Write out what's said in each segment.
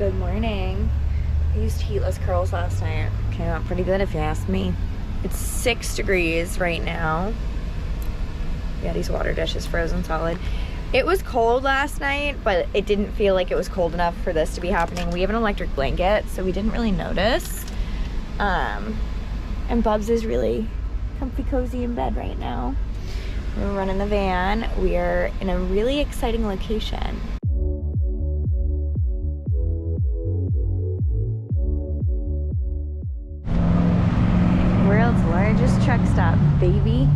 Good morning. I used heatless curls last night. Came out pretty good if you ask me. It's 6 degrees right now. Yeah, these water dishes frozen solid. It was cold last night, but it didn't feel like it was cold enough for this to be happening. We have an electric blanket, so we didn't really notice. And Bubs is really comfy cozy in bed right now. We're running the van. We are in a really exciting location. World's largest truck stop, baby.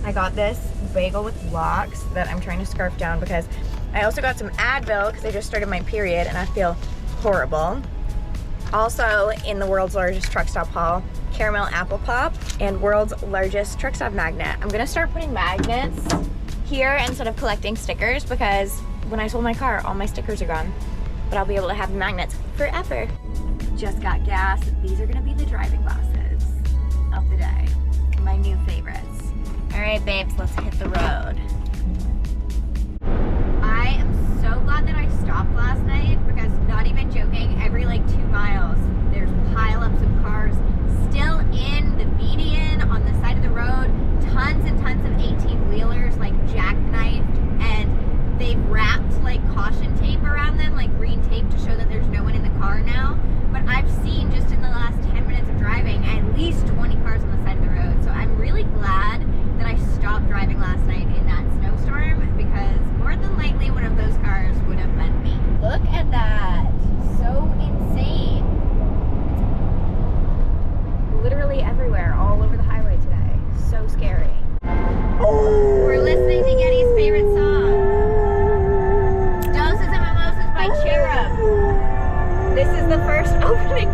I got this bagel with lox that I'm trying to scarf down because I also got some Advil because I just started my period and I feel horrible. Also in the world's largest truck stop haul, caramel apple pop and world's largest truck stop magnet. I'm gonna start putting magnets here instead of collecting stickers because when I sold my car, all my stickers are gone. But I'll be able to have magnets forever. Just got gas. These are gonna be the driving glasses of the day. My new favorites. All right, babes, let's hit the road. I am so glad that I stopped last night because, not even joking, every like 2 miles, there's pileups of cars still in the median on the side of the road. Tons and tons of 18-wheelers like jackknifed, and they've wrapped like caution tape around them, like green tape, to show that there's no one in the car now. But I've seen just in the last 10 minutes of driving at least 20 cars on the side of the road. So I'm really glad that I stopped driving last night in that snowstorm because more than likely one of those cars would have been me. Look at that. So insane. It's literally everywhere, all over the highway today. So scary. We're listening to Getty's favorite song. Doses and Mimosas by Cherub. This is the first opening.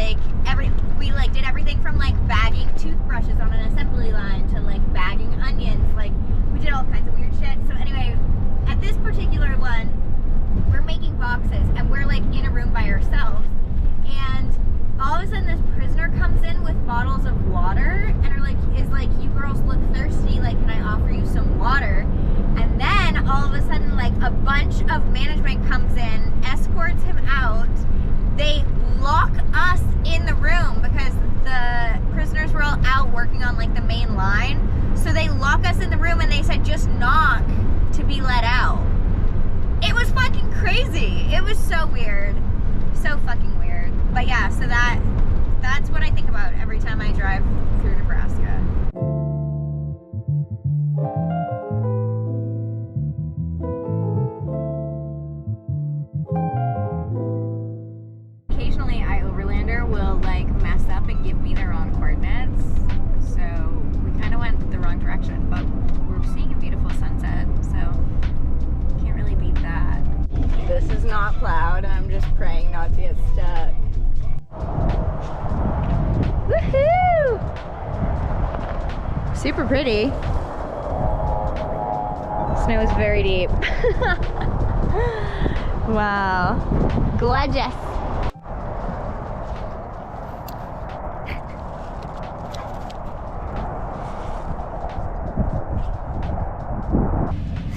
like we like did everything from like bagging toothbrushes on an assembly line to like bagging onions. Like we did all kinds of weird shit. So anyway, at this particular one, we're making boxes and we're like in a room by ourselves, and all of a sudden this prisoner comes in with bottles of water and is like, you girls look thirsty, like can I offer you some water? And then all of a sudden like a bunch of management comes in, escorts him out. They lock us in the room because the prisoners were all out working on like the main line. So they lock us in the room and they said just knock to be let out. It was fucking crazy. It was so weird. So fucking weird. But yeah, so that's what I think about every time I drive through Nebraska. Occasionally iOverlander will like mess up and give me the wrong coordinates. So we kind of went the wrong direction, but we're seeing a beautiful sunset, so can't really beat that. This is not plowed. I'm just praying not to get stuck. Woohoo! Super pretty. Snow is very deep. Wow. Gorgeous.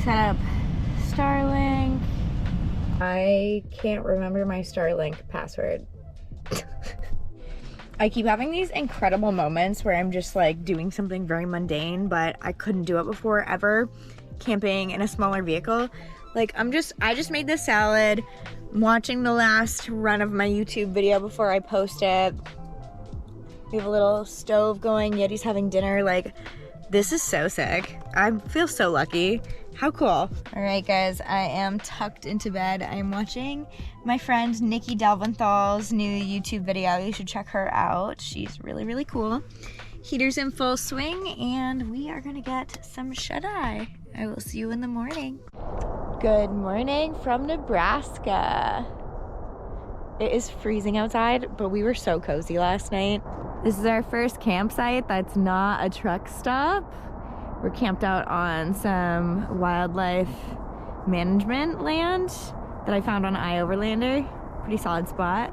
Set up Starlink. I can't remember my Starlink password. I keep having these incredible moments where I'm just like doing something very mundane, but I couldn't do it before ever, camping in a smaller vehicle. Like I just made this salad. I'm watching the last run of my YouTube video before I post it. We have a little stove going, Yeti's having dinner. Like, this is so sick. I feel so lucky. How cool. All right, guys, I am tucked into bed. I am watching my friend Nikki Delventhal's new YouTube video. You should check her out. She's really, really cool. Heater's in full swing, and we are gonna get some shut-eye. I will see you in the morning. Good morning from Nebraska. It is freezing outside, but we were so cozy last night. This is our first campsite that's not a truck stop. We're camped out on some wildlife management land that I found on iOverlander. Pretty solid spot.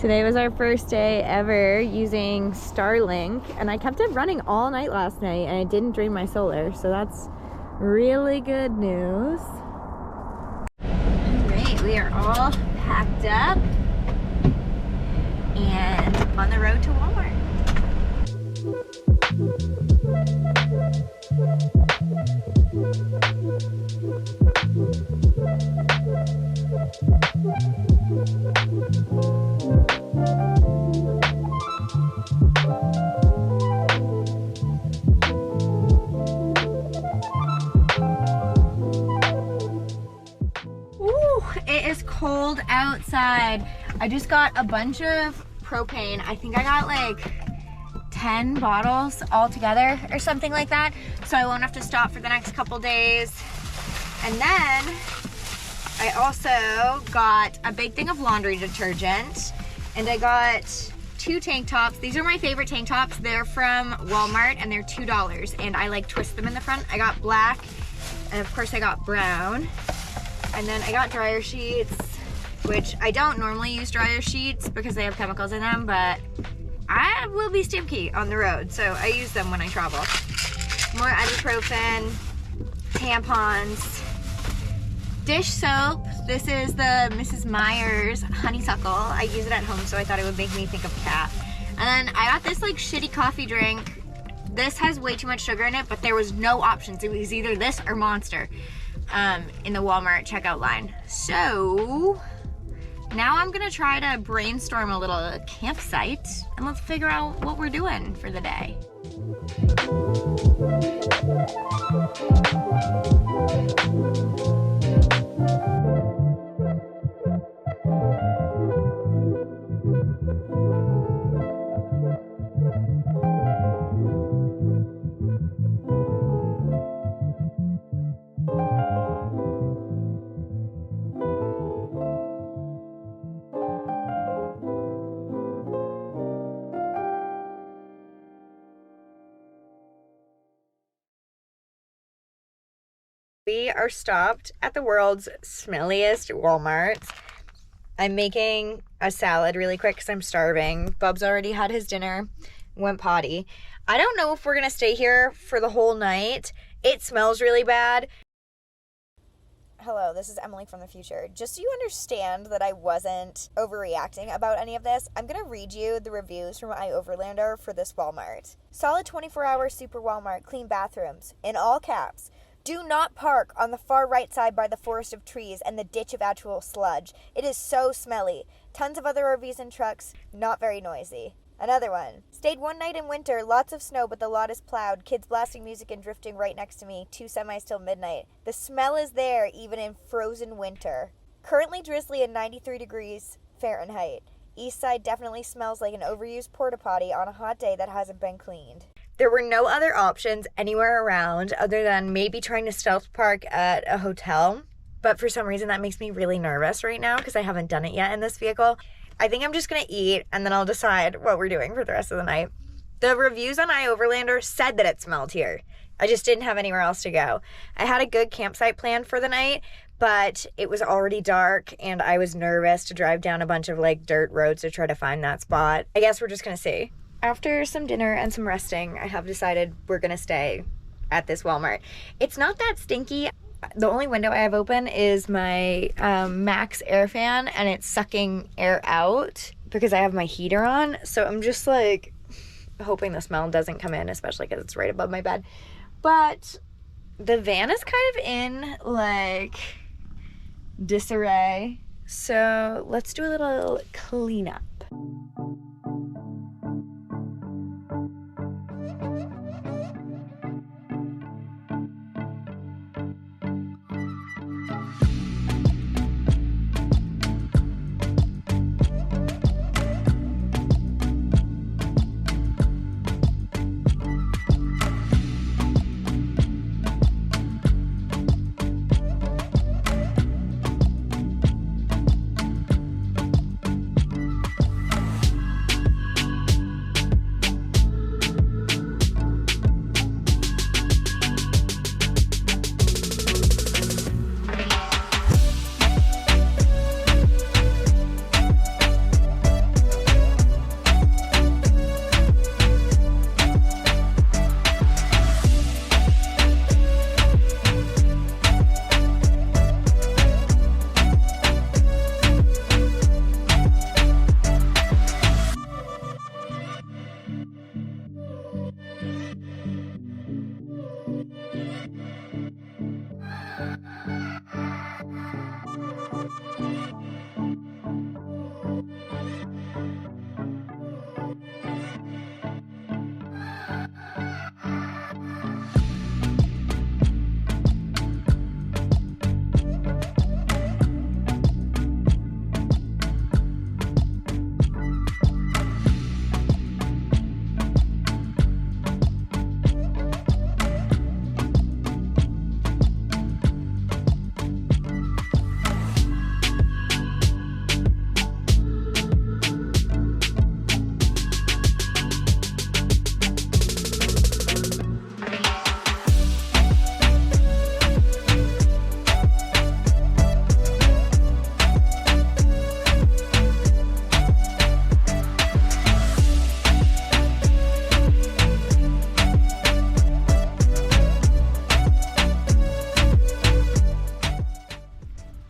Today was our first day ever using Starlink, and I kept it running all night last night and it didn't drain my solar, so that's really good news. Great, we are all packed up and on the road to Walmart. Ooh, it is cold outside. I just got a bunch of propane. I think I got like 10 bottles all together or something like that, so I won't have to stop for the next couple days. And then I also got a big thing of laundry detergent, and I got 2 tank tops. These are my favorite tank tops. They're from Walmart and they're $2, and I like twist them in the front. I got black, and of course I got brown. And then I got dryer sheets, which I don't normally use dryer sheets because they have chemicals in them, but I will be stinky on the road, so I use them when I travel. More ibuprofen, tampons, dish soap. This is the Mrs. Meyer's honeysuckle. I use it at home, so I thought it would make me think of cat. And then I got this like shitty coffee drink. This has way too much sugar in it, but there was no options. It was either this or Monster in the Walmart checkout line. So now I'm gonna try to brainstorm a little campsite and let's figure out what we're doing for the day. We are stopped at the world's smelliest Walmart. I'm making a salad really quick because I'm starving. Bub's already had his dinner, went potty. I don't know if we're going to stay here for the whole night. It smells really bad. Hello, this is Emily from the future. Just so you understand that I wasn't overreacting about any of this, I'm going to read you the reviews from iOverlander for this Walmart. Solid 24-hour super Walmart, clean bathrooms, in all caps. Do not park on the far right side by the forest of trees and the ditch of actual sludge. It is so smelly. Tons of other RVs and trucks, not very noisy. Another one. Stayed one night in winter, lots of snow, but the lot is plowed. Kids blasting music and drifting right next to me. 2 semis till midnight. The smell is there even in frozen winter. Currently drizzly at 93 degrees Fahrenheit. East side definitely smells like an overused porta potty on a hot day that hasn't been cleaned. There were no other options anywhere around other than maybe trying to stealth park at a hotel. But for some reason that makes me really nervous right now because I haven't done it yet in this vehicle. I think I'm just going to eat and then I'll decide what we're doing for the rest of the night. The reviews on iOverlander said that it smelled here. I just didn't have anywhere else to go. I had a good campsite planned for the night, but it was already dark and I was nervous to drive down a bunch of dirt roads to try to find that spot. I guess we're just going to see. After some dinner and some resting, I have decided we're going to stay at this Walmart. It's not that stinky. The only window I have open is my Max air fan, and it's sucking air out because I have my heater on. So I'm just hoping the smell doesn't come in, especially because it's right above my bed. But the van is kind of in disarray. So let's do a little cleanup.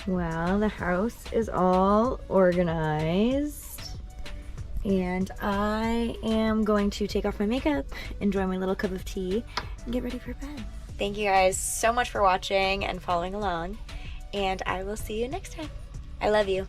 Well, the house is all organized and I am going to take off my makeup, enjoy my little cup of tea, and get ready for bed. Thank you guys so much for watching and following along, and I will see you next time. I love you.